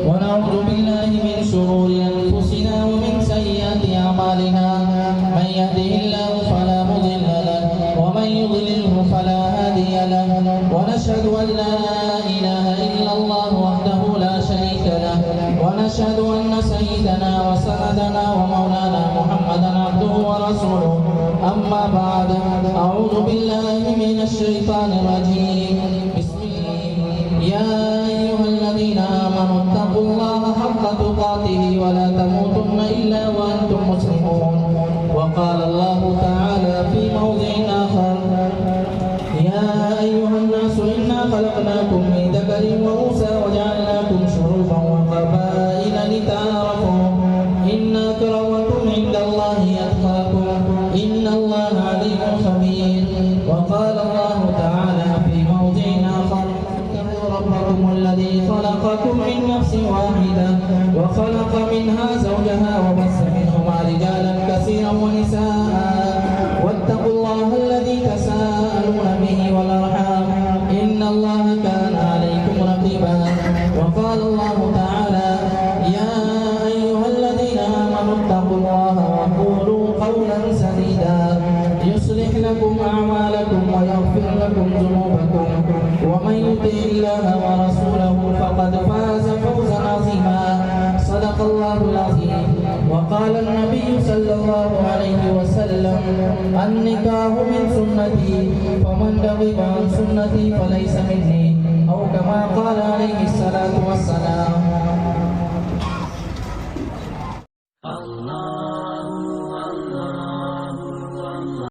ونعوذ بالله من شرور أنفسنا ومن سيئات أعمالنا من يهده الله فلا مضل له ومن يضلله فلا هادي له ونشهد أن لا إله إلا الله وحده لا شريك له ونشهد أن سيدنا وسندنا ومولانا محمدا عبده ورسوله أما بعد أعوذ بالله من الشيطان الرجيم بسم الله يا أيها الذين آمنوا اتقوا الله حق تقاته ولا تموتن إلا وأنتم مسلمون وقال الله تعالى في موضع آخر يا أيها الناس إنا خلقناكم من ذكر وأنثى وجعلناكم شعوبا وقبائل لتعارفوا إن أكرمكم عند الله أتقاكم إن الله عليم خبير وقال الله تعالى في موضع آخر ربكم الذي خلقكم من نفس واحدة وخلق منها زوجها وبث منهما رجالا كثيرا ونساء واتقوا الله الذي تساءلون به والأرحام إن الله كان عليكم رقيبا وقال الله تعالى يا أيها الذين آمنوا اتقوا الله وقولوا قولا سديدا يصلح لكم أعمالكم ويغفر لكم ذنوبكم ومن يطع الله ورسوله فقد فاز فوزا عظيما صدق الله العظيم وقال النبي صلى الله عليه وسلم النكاح من سنتي فمن رغب عن سنتي فليس مني أو كما قال عليه الصلاة والسلام